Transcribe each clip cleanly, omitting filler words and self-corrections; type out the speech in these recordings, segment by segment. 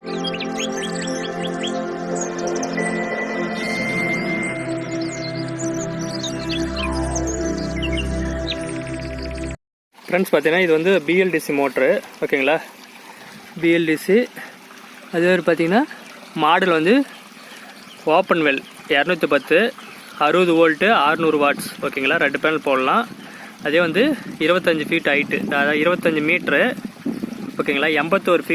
Friends பார்த்தீங்கன்னா இது வந்து BLDC மோட்ரு ஓகேங்களா. BLDC அது ஒரு பார்த்தீங்கன்னா மாடல் வந்து ஓப்பன் வெல் 210 60 வோல்ட்டு 600 வாட்ஸ் ஓகேங்களா. 2 பேனல் போடலாம். அதே வந்து 25 ஃபீட் ஹைட்டு, அதாவது 25 மீட்ரு ஓகேங்களா. 81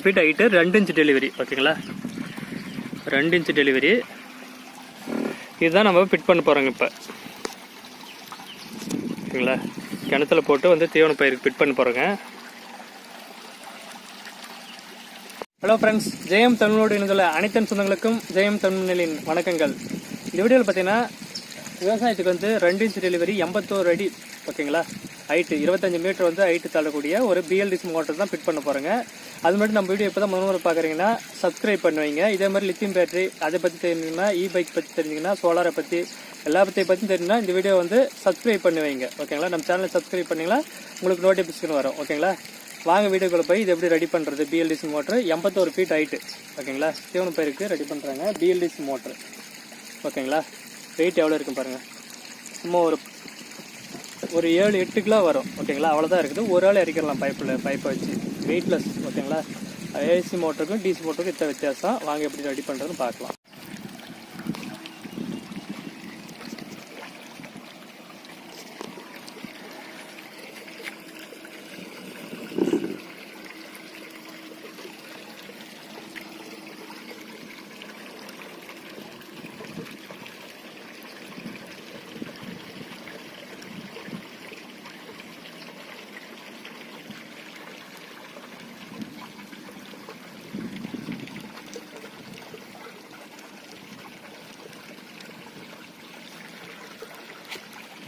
ஃபீட் ஹைட்டு, 2 இன்ச் டெலிவரி ஓகேங்களா. 2 இன்ச் டெலிவரி. இதுதான் நம்ம ஃபிட் பண்ண போகிறோங்க இப்போ ஓகேங்களா. கிணத்துல போட்டு வந்து தீவன பயிருக்கு ஃபிட் பண்ண போகிறோங்க. ஹலோ ஃப்ரெண்ட்ஸ், ஜெயம் தமிழோடு இணைந்துள்ள அனைத்து சொந்தங்களுக்கும் ஜெயம் தமிழ்நிலின் வணக்கங்கள். இந்த வீடியோவில் பார்த்தீங்கன்னா விவசாயத்துக்கு வந்து 2 இன்ச் டெலிவரி 81 அடி ஓகேங்களா. ஹைட்டு 25 மீட்டர் வந்து ஹைட்டு தள்ளக்கூடிய ஒரு BLDC மோட்டர் தான் ஃபிட் பண்ண போகிறோங்க. அது மட்டும் நம்ம வீடியோ இப்போ தான் முதல்ல பார்க்குறீங்கன்னா சப்ஸ்கிரைப் பண்ணுவீங்க. இதே மாதிரி லித்தியம் பேட்டரி அதை பற்றி தெரிஞ்சிங்கன்னா, பைக் பற்றி தெரிஞ்சிங்கன்னா, சோலாரை பற்றி எல்லா பற்றியும் தெரிஞ்சுன்னா இந்த வீடியோ வந்து சப்ஸ்கிரைப் பண்ணுவீங்க ஓகேங்களா. நம்ம சேனலை சப்ஸ்கிரைப் பண்ணிங்களா உங்களுக்கு நோட்டிஃபிகேஷன் வரும் ஓகேங்களா. வாங்க வீடியோக்குள்ளே போய் இது எப்படி ரெடி பண்ணுறது. BLDC மோட்ரு 81 ஃபீட் ஹைட்டு ஓகேங்களா. தீவன பயிருக்கு ரெடி பண்ணுறாங்க BLDC மோட்ரு ஓகேங்களா. வெயிட் எவ்வளோ இருக்கும் பாருங்கள். சும்மா ஒரு 7-8 கிலோ வரும் ஓகேங்களா. அவ்வளோதான் இருக்குது. ஒரு ஆள் இறக்கிடலாம் பைப்பை வச்சு. வெயிட்லெஸ் ஓகேங்களா. AC மோட்டருக்கும் DC மோட்டருக்கும் இத்தனை வித்தியாசம். வாங்க எப்படி ரெடி பண்ணுறதுன்னு பார்க்கலாம்.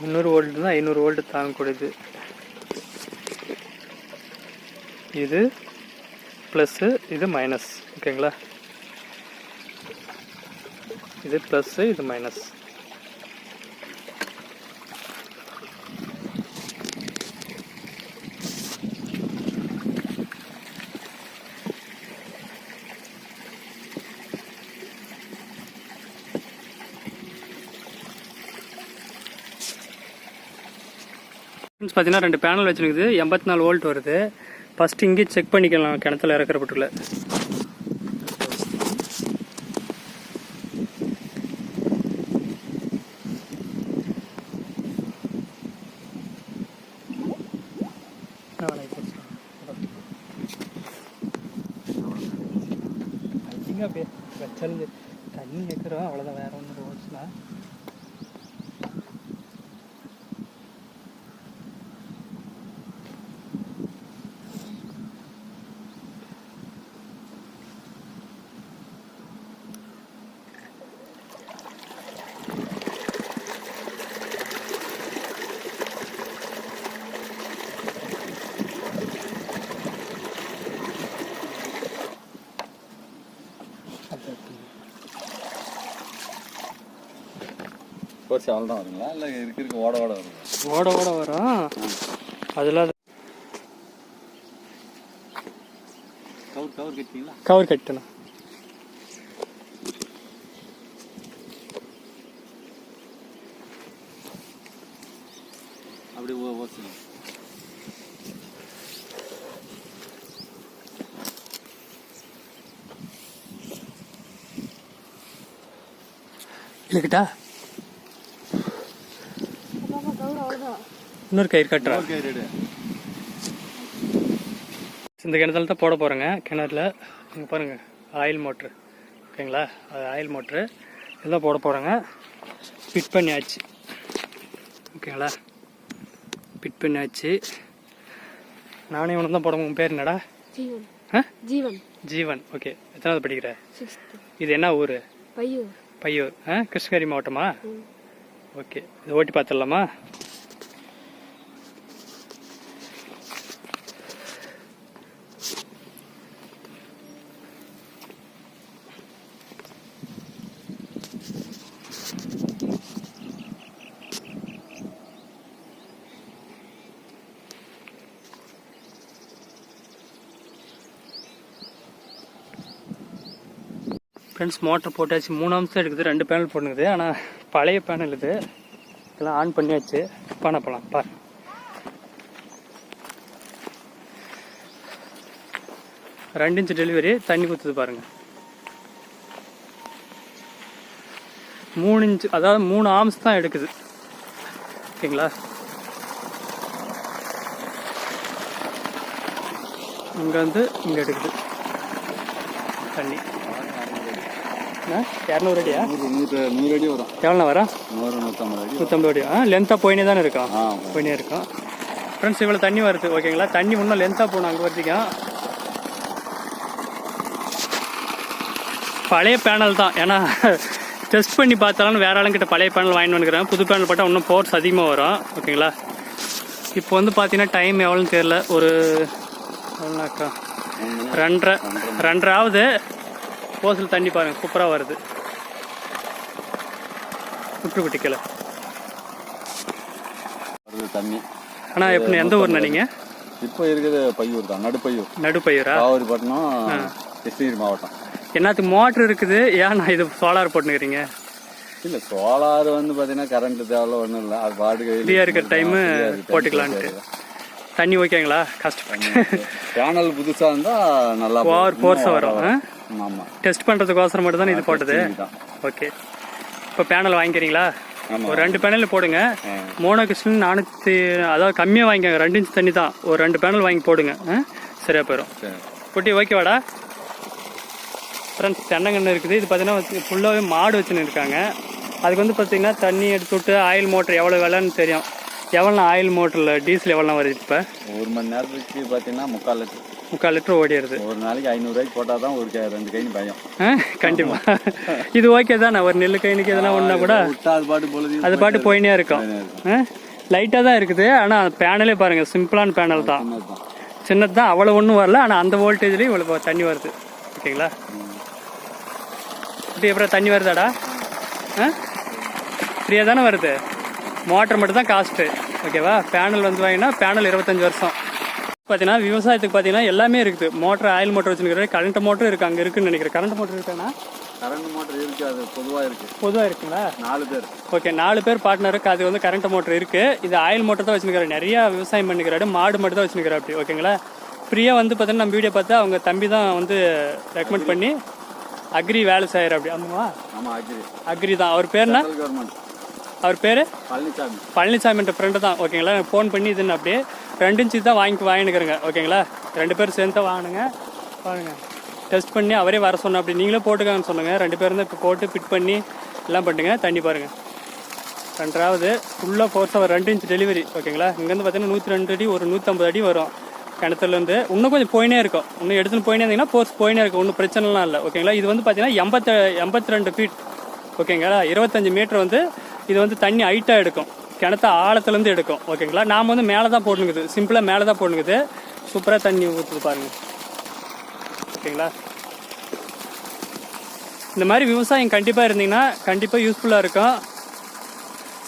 முந்நூறு வோல்ட் தான் 500 வோல்ட் தாங்கக்கூடியது. இது ப்ளஸ்ஸு, இது மைனஸ் ஓகேங்களா. இது ப்ளஸ்ஸு, இது மைனஸ். பார்த்தீங்கன்னா 2 பேனல் வச்சுருக்குது. 84 வோல்ட் வருது. ஃபஸ்ட்டு இங்கே செக் பண்ணிக்கலாம் கிணத்துல இறக்குறப்பட்டுல. அப்படியே வச்சாலும் தண்ணி வைக்கிறோம் அவ்வளோதான், வேற ஒன்று ரோட்ஸ்லாம். அவ்வளோதான் வருங்களா, இல்லை இருக்கு ஓட வரும்? ஓட வரும். அதில் கவர் கட்டிங்களா? கவர் கட்டணும். அப்படி ஓசுங்க. இல்லைக்கிட்டா இன்னொரு கயிறு கட்டுறா. இந்த கிணத்துல தான் போட போகிறேங்க. கிணறுல இங்கே பாருங்கள் ஆயில் மோட்ரு ஓகேங்களா. அது ஆயில் மோட்ரு இதெல்லாம் போட போகிறேங்க. ஃபிட் பண்ணியாச்சு ஓகேங்களா. ஃபிட் பண்ணியாச்சு. நானே ஒன்று தான் போட. உங்கள் பேர் என்னடா? ஜீவன். ஓகே. எத்தனாவது படிக்கிற? இது என்ன ஊர்? பையூர். கிருஷ்ணகிரி மாவட்டமா? ஓகே. இது ஓட்டி பார்த்துடலாமா? ஃப்ரெண்ட்ஸ் மோட்டர் போட்டாச்சு. 3 அம்சம் எடுக்குது, 2 பேனல் போடுங்குது. ஆனால் பழைய பேனல் இது, இதெல்லாம் ஆன் பண்ணியாச்சு. பண்ண போகலாம் பாரு. ரெண்டு இன்ச்சு டெலிவரி தண்ணி ஊற்றுது பாருங்கள். 3 இன்ச்சு, அதாவது 3 ஆம்ஸ் தான் எடுக்குது. ஓகேங்களா? இங்கே வந்து இங்கே எடுக்குது தண்ணி. 200 அடியா? 100 அடி வரும். எவ்வளோ வரும்? 150 அடி. லென்த்தாக போயினே தானே இருக்கும், போயினே இருக்கும். ஃப்ரெண்ட்ஸ் இவ்வளோ தண்ணி வருது. ஓகேங்களா? தண்ணி இன்னும் லென்த்தாக போகணும். அங்கே வரைக்கும் பழைய பேனல் தான். ஏன்னா டெஸ்ட் பண்ணி பார்த்தாலும் வேற ஆளுங்கிட்ட பழைய பேனல் வாங்கிட்டு வந்துக்கிறேன். புது பேனல் போட்டால் இன்னும் ஃபோர்ஸ் அதிகமாக வரும். ஓகேங்களா? இப்போ வந்து பார்த்தீங்கன்னா டைம் எவ்வளோன்னு தெரியல. ஒரு எவ்வளோனாக்கா 2:30 ஆகுது. போஸில் தண்ணி பாருங்கள் சூப்பராக வருது. குட்டி கீழே தண்ணி. ஆனால் எப்படி எந்த ஊர்ண்ணா நீங்கள்? இப்போ இருக்குது பையூர் தான். நடுப்பையூரா? காவிரிப்பட்டினம், கிருஷ்ணகிரி மாவட்டம். என்னத்துக்கு மோட்ரு இருக்குது, ஏன் நான் இது சோலார் போட்டுக்கிறீங்க? இல்லை, சோலார் வந்து பார்த்தீங்கன்னா கரண்ட் தேவையில்ல, ஒன்றும் இல்லை. அது பாட்டுக்கு ஃப்ரீயாக இருக்கிற டைமு போட்டுக்கலான்ட்டு. தண்ணி ஓகேங்களா? கஷ்டப்பட்டு பேனல் புதுசாக இருந்தால் நல்லா ஃபோர்ஸாக வரும். ஆமாம், டெஸ்ட் பண்ணுறதுக்கோசரம் மட்டும் தான் இது போட்டது. ஓகே, இப்போ பேனல் வாங்கிக்கிறீங்களா? ஒரு 2 பேனல் போடுங்க. மோனோகிருஷ்ணன் 400, அதாவது கம்மியாக வாங்கிக்கோங்க. 2 இன்ச் தண்ணி தான். ஒரு 2 பேனல் வாங்கி போடுங்க, சரியா போயிடும். குட்டி ஓகேவாடா? ஃப்ரெண்ட்ஸ் தென்னங்கன்று இருக்குது. இது பார்த்தீங்கன்னா ஃபுல்லாகவே மாடு வச்சுன்னு இருக்காங்க. அதுக்கு வந்து பார்த்தீங்கன்னா தண்ணி எடுத்து விட்டு ஆயில் மோட்டர் எவ்வளோ விலைன்னு தெரியும். எவ்வளோ ஆயில் மோட்டரில் டீசல் எவ்வளோ வருது? இப்போ 1 மணி நேரத்துக்கு பார்த்தீங்கன்னா 3/4 லிட்டர் ஓடிடுது. ஒரு நாளைக்கு 500 ரூபாய்க்கு போட்டால் தான் ஒரு 2 கைனி பயம். கண்டிப்பாக இது ஓகே தானே? ஒரு நெல் கைனுக்கு எதனா ஒன்றா கூட அது பாட்டு போயினே இருக்கும். லைட்டாக தான் இருக்குது. ஆனால் பேனலே பாருங்கள், சிம்பிளான பேனல் தான், சின்னது தான், அவ்வளோ ஒன்றும் வரல. ஆனால் அந்த வோல்டேஜ்லேயும் இவ்வளோ தண்ணி வருது. ஓகேங்களா? இப்படி எப்பறம் தண்ணி வருதாடா? ஃப்ரீயாக தானே வருது. மோட்டர் மட்டும் தான் காஸ்ட்டு. ஓகேவா? பேனல் வந்து வாங்கினா பேனல் 25 வருஷம். பார்த்தீங்கன்னா விவசாயத்துக்கு பார்த்தீங்கன்னா எல்லாமே இருக்குது. மோட்டர், ஆயில் மோட்டர் வச்சுருக்கிற, கரண்ட் மோட்டரும் இருக்குது. அங்கே இருக்குன்னு நினைக்கிறேன். கரண்ட் மோட்டர் இருக்காண்ணா? கரண்ட் மோட்டர் இருக்குது, அது பொதுவாக இருக்குங்களா? 4 பேர். ஓகே, 4 பேர் பார்ட்னருக்கு அது வந்து கரண்ட் மோட்டர் இருக்குது. இது ஆயில் மோட்டர் தான் வச்சுருக்காரு. நிறையா விவசாயம் பண்ணிக்கிறாரு. மாடு மட்டும் தான் வச்சுருக்காரு. அப்படி ஓகேங்களா? ஃப்ரீயாக வந்து பார்த்தீங்கன்னா நம்ம வீடியோ பார்த்து அவங்க தம்பி தான் வந்து ரெக்கமெண்ட் பண்ணி அக்ரி வேலை செய்கிறார். அப்படி ஆமாவா? அக்ரி தான். அவர் பேர்னா? அவர் பேர் பழனிசாமின்ற ஃப்ரெண்டு தான். ஓகேங்களா? ஃபோன் பண்ணி இதுன்னு அப்படியே 2 இன்ச்சு தான் வாங்கினுக்கிறேங்க. ஓகேங்களா? 2 பேர் சேர்ந்து தான் வாங்கினுங்க. பாருங்கள், டெஸ்ட் பண்ணி அவரே வர சொன்னோம். அப்படி நீங்களே போட்டுக்காங்கன்னு சொன்னாங்க. 2 பேரும் தான் இப்போ போட்டு ஃபிட் பண்ணி எல்லாம் பண்ணுங்க. தண்ணி பாருங்கள் 2வது ஃபுல்லாக ஃபோர்ஸாக 2 இன்ச் டெலிவரி. ஓகேங்களா? இங்கேருந்து பார்த்தீங்கன்னா 102 அடி, ஒரு 150 அடி வரும் கிணத்துலேருந்து. இன்னும் கொஞ்சம் போயினே இருக்கும். இன்னும் எடுத்துன்னு போயினே இருந்தீங்கன்னா ஃபோர்ஸ் போயினே இருக்கும். ஒன்றும் பிரச்சனைலாம் இல்லை. ஓகேங்களா? இது வந்து பார்த்தீங்கன்னா 82 ஃபீட். ஓகேங்களா? 25 மீட்டர் வந்து இது வந்து தண்ணி ஹைட்டாக எடுக்கும். கிணத்த ஆழத்துலேருந்து எடுக்கும். ஓகேங்களா? நாம் வந்து மேலே தான் போடணுங்குது. சிம்பிளாக மேலே தான் போடணுங்குது. சூப்பராக தண்ணி ஊற்றுது பாருங்கள். ஓகேங்களா? இந்த மாதிரி விவசாயம் கண்டிப்பாக இருந்தீங்கன்னா கண்டிப்பாக யூஸ்ஃபுல்லாக இருக்கும்.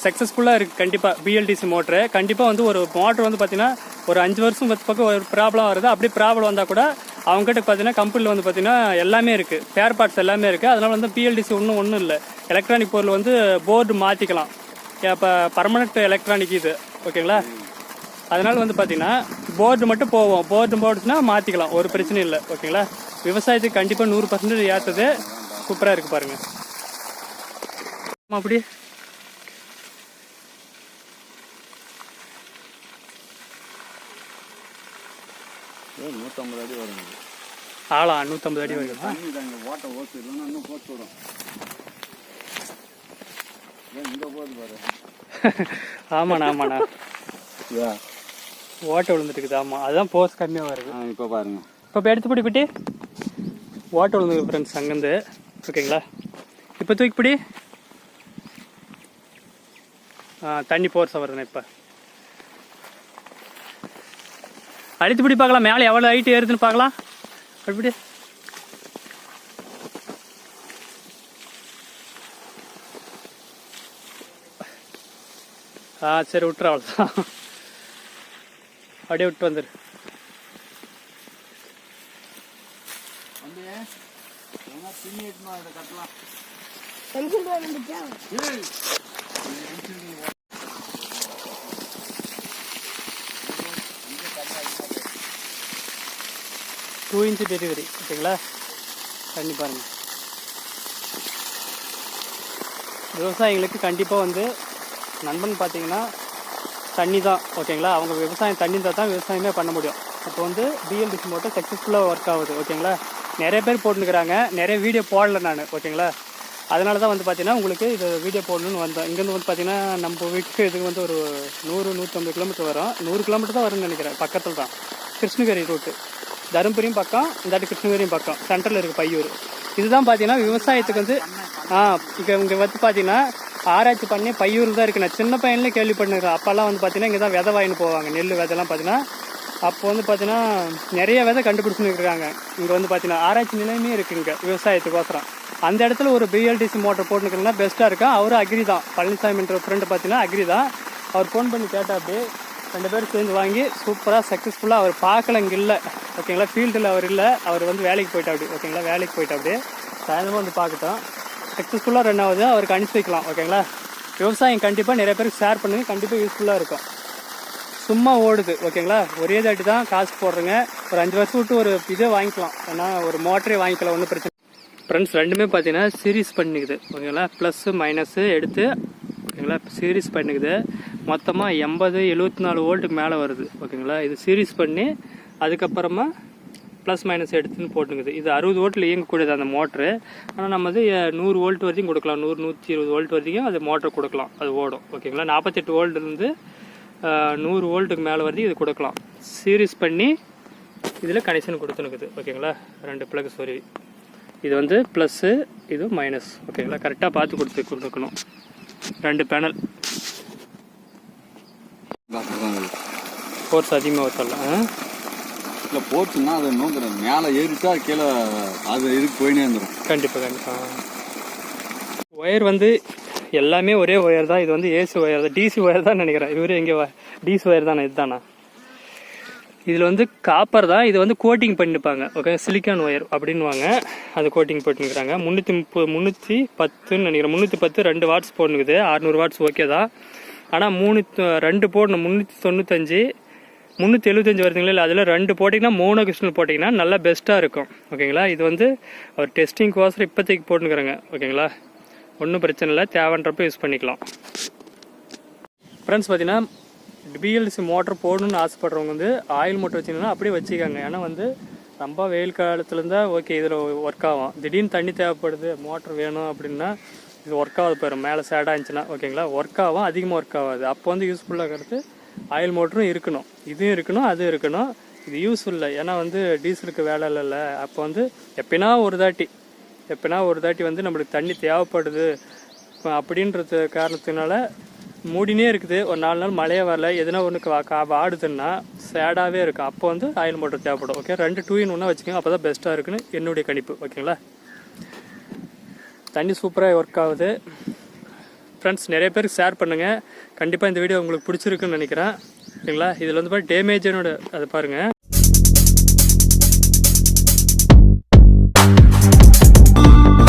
சக்ஸஸ்ஃபுல்லாக இருக்குது கண்டிப்பாக. BLDC மோட்ரு கண்டிப்பாக வந்து ஒரு மோட்ரு வந்து பார்த்தீங்கன்னா ஒரு 5 வருஷம் பக்கம் ஒரு ப்ராப்ளம் வருது. அப்படி ப்ராப்ளம் வந்தால் கூட அவங்ககிட்ட பார்த்தீங்கன்னா கம்பெனியில் வந்து பார்த்தீங்கன்னா எல்லாமே இருக்குது, ஸ்பேர் பார்ட்ஸ் எல்லாமே இருக்குது. அதனால் வந்து BLDC ஒன்றும் இல்லை. எலக்ட்ரானிக் பொருள் வந்து போர்டு மாற்றிக்கலாம். இப்போ பர்மனெண்ட் எலக்ட்ரானிக் இது. ஓகேங்களா? அதனால் வந்து பார்த்தீங்கன்னா போர்டு மட்டும் போவோம். போர்டுனா மாற்றிக்கலாம், ஒரு பிரச்சனையும் இல்லை. ஓகேங்களா? விவசாயத்துக்கு கண்டிப்பாக 100% ஏற்றுது. சூப்பராக இருக்குது பாருங்கள். அப்படி அடி வருங்க. ஆளா 150 அடி வருங்களா? ஆமாண்ணா ஓட்டை விழுந்துட்டுக்குது. ஆமாம், அதுதான் போஸ் கம்மியாக வருது. இப்போ பாருங்க, இப்போ எடுத்து பிடி ஓட்டை விழுந்துருக்கு ஃப்ரெண்ட்ஸ் அங்கேருந்து. ஓகேங்களா? இப்போ தூக்கி பிடி. தண்ணி போர்ஸாக வருதுண்ணா. இப்போ அடித்து பிடி பார்க்கலாம். மேலே எவ்வளோ ஹைட்டு ஏறுதுன்னு பார்க்கலாம். அப்படி சரி விட்டுற, அவ்வளோதான். அப்படியே விட்டு வந்துரு. கட்டலாம். டூ இன்ச்சு டெலிவரி ஓகேங்களா. தண்ணி பாருங்கள். விவசாயிகளுக்கு கண்டிப்பாக வந்து நண்பன் பார்த்தீங்கன்னா தண்ணி தான் ஓகேங்களா. அவங்க விவசாயம் தண்ணி இருந்தால் தான் விவசாயமே பண்ண முடியும். அப்போ வந்து பிஎல்டிசி மோட்டர் சக்ஸஸ்ஃபுல்லாக ஒர்க் ஆகுது ஓகேங்களா. நிறைய பேர் போட்டுருக்குறாங்க, நிறைய வீடியோ போடல நான் ஓகேங்களா. அதனால தான் வந்து பார்த்தீங்கன்னா உங்களுக்கு இது வீடியோ போடணுன்னு வந்தேன். இங்கேருந்து வந்து பார்த்தீங்கன்னா நம்ம வீட்டுக்கு இதுக்கு வந்து ஒரு 100-150 கிலோமீட்டர் வரும். 100 கிலோமீட்டர் தான் வரும்னு நினைக்கிறேன். பக்கத்தில் தான் கிருஷ்ணகிரி ரூட்டு. தருமபுரியும் பக்கம், இந்தாட்டி கிருஷ்ணகிரியும் பக்கம், சென்டரில் இருக்குது பையூர். இதுதான் பார்த்தீங்கன்னா விவசாயத்துக்கு வந்து இங்கே வந்து பார்த்தீங்கன்னா ஆராய்ச்சி பண்ணி பையூர் தான் இருக்குது. நான் சின்ன பையன்லேயே கேள்விப்பட்டிருக்கேன். அப்போல்லாம் வந்து பார்த்தீங்கன்னா இங்கே தான் விதை வாங்கின்னு போவாங்க, நெல் விதைலாம் பார்த்தீங்கன்னா. அப்போ வந்து பார்த்தீங்கன்னா நிறைய விதை கண்டுபிடிச்சுன்னு இருக்காங்க. இங்கே வந்து பார்த்தீங்கன்னா ஆராய்ச்சி நிலையமே இருக்குது இங்கே விவசாயத்துக்கோசரம். அந்த இடத்துல ஒரு பிஎல்டிசி மோட்டர் போட்டுருக்கீங்கன்னா பெஸ்ட்டாக இருக்கும். அவரும் அக்ரி தான், பழனிசாமின்ற ஃப்ரெண்டு பார்த்தீங்கன்னா அக்ரி தான். அவர் ஃபோன் பண்ணி கேட்டால் அப்படியே 2 பேரும் சேர்ந்து வாங்கி சூப்பராக சக்ஸஸ்ஃபுல்லாக அவர் பார்க்கல, இங்கே இல்லை ஓகேங்களா. ஃபீல்டில் அவர் இல்லை, அவர் வந்து வேலைக்கு போயிட்டா அப்படி ஓகேங்களா. வேலைக்கு போயிட்டா அப்படியே சாயந்தரமாக வந்து பார்க்கட்டும். சக்ஸஸ்ஃபுல்லாக ரன் ஆகுது, அவருக்கு அனுப்பி வைக்கலாம் ஓகேங்களா. விவசாயம் கண்டிப்பாக நிறைய பேருக்கு ஷேர் பண்ணுங்க, கண்டிப்பாக யூஸ்ஃபுல்லாக இருக்கும். சும்மா ஓடுது ஓகேங்களா. ஒரே தாட்டி தான் காசு போடுறேங்க. ஒரு 5 வருஷம் விட்டு ஒரு இதே வாங்கிக்கலாம், ஏன்னா ஒரு மோட்டரே வாங்கிக்கலாம், ஒன்றும் பிரச்சனை. ஃப்ரெண்ட்ஸ் ரெண்டுமே பார்த்தீங்கன்னா சீரீஸ் பண்ணிக்குது ஓகேங்களா. ப்ளஸ்ஸு மைனஸு எடுத்து ஓகேங்களா சீரீஸ் பண்ணிக்குது. மொத்தமாக 80-74 வோல்ட்டுக்கு மேலே வருது ஓகேங்களா. இது சீரீஸ் பண்ணி அதுக்கப்புறமா ப்ளஸ் மைனஸ் எடுத்துன்னு போட்டுங்குது. இது 60 வோல்ட்டில் இயங்கக்கூடியது அந்த மோட்ரு. ஆனால் நம்ம வந்து 100 வோல்ட் வரைக்கும் கொடுக்கலாம், 100-120 வோல்ட் வரைக்கும் அது மோட்டர் கொடுக்கலாம், அது ஓடும் ஓகேங்களா. 48 வோல்ட்லேருந்து 100 வோல்ட்டுக்கு மேலே வரைக்கும் இது கொடுக்கலாம். சீரீஸ் பண்ணி இதில் கனெக்ஷன் கொடுத்துனுக்குது ஓகேங்களா. 2 ப்ளக் சொருவி, இது வந்து ப்ளஸ்ஸு, இது மைனஸ் ஓகேங்களா. கரெக்டாக பார்த்து கொடுத்துக்கணும். 2 பேனல் ஃபோர்ஸ் அதிகமாக சொல்லலாம். இல்லை போச்சுன்னா அதை நோக்குறேன், மேலே ஏறிட்டா கீழே அது இதுக்கு போயினே வந்துடும். கண்டிப்பாக. ஒயர் வந்து எல்லாமே ஒரே ஒயர் தான். இது வந்து ஏசி ஒயர் தான், டிசி ஒயர் தான் நினைக்கிறேன். இவரு எங்கே டிசி ஒயர் தானே, இதுதானா. இதில் வந்து காப்பர் தான். இது வந்து கோட்டிங் பண்ணிப்பாங்க ஓகே, சிலிக்கான் ஒயர் அப்படின்வாங்க. அது கோட்டிங் போட்டுக்கிறாங்க. 310 நினைக்கிறேன். 310 2 வாட்ஸ் போடணுக்குது. 600 வாட்ஸ் ஓகே தான். ஆனால் 2 போடணும். 395 375 வருதுங்களா. இல்லை அதில் 2 போட்டிங்கன்னா மோனோ கிறிஸ்டல் போட்டிங்கன்னா நல்லா பெஸ்ட்டாக இருக்கும் ஓகேங்களா. இது வந்து அவர் டெஸ்டிங்க்கோசரம் இப்போதைக்கு போட்டுக்கிறாங்க ஓகேங்களா. ஒன்றும் பிரச்சனை இல்லை, தேவைன்றப்ப யூஸ் பண்ணிக்கலாம். ஃப்ரெண்ட்ஸ் பார்த்தீங்கன்னா பிஎல்டிசி மோட்டர் போடணுன்னு ஆசைப்படுறவங்க வந்து ஆயில் மோட்டர் வச்சிங்கன்னா அப்படியே வச்சுக்காங்க. ஏன்னா வந்து ரொம்ப வெயில் காலத்தில் இருந்தால் ஓகே இதில் ஒர்க் ஆகும். திடீர்னு தண்ணி தேவைப்படுது, மோட்டர் வேணும் அப்படின்னா இது ஒர்க் ஆகுது போயிடும். மேலே சேடாக இருந்துச்சுன்னா ஓகேங்களா ஒர்க் ஆகும், அதிகமாக ஒர்க் ஆகாது. அப்போ வந்து யூஸ்ஃபுல்லாக இருக்கிறது ஆயில் மோட்டரும் இருக்கணும், இதுவும் இருக்கணும், அதுவும் இருக்கணும். இது யூஸ்ஃபுல் இல்லை, ஏன்னா வந்து டீசலுக்கு வேலை இல்லைல்ல. அப்போ வந்து எப்படின்னா ஒரு தாட்டி வந்து நம்மளுக்கு தண்ணி தேவைப்படுது அப்படின்றது காரணத்தினால மூடினே இருக்குது. ஒரு 4 நாள் மழையே வரல, எதுனா ஒன்று ஆடுதுன்னா சேடாகவே இருக்கும். அப்போ வந்து ஆயில் மோட்டர் தேவைப்படும் ஓகே. 2 2 in 1 வச்சுக்கோங்க, அப்போ தான் பெஸ்ட்டாக இருக்குன்னு என்னுடைய கணிப்பு ஓகேங்களா. தண்ணி சூப்பராக ஒர்க் ஆகுது. ஃப்ரெண்ட்ஸ் நிறைய பேருக்கு ஷேர் பண்ணுங்கள். கண்டிப்பாக இந்த வீடியோ உங்களுக்கு பிடிச்சிருக்குன்னு நினைக்கிறேன் ஓகேங்களா. இதில் வந்து டேமேஜனோட அதை பாருங்கள்.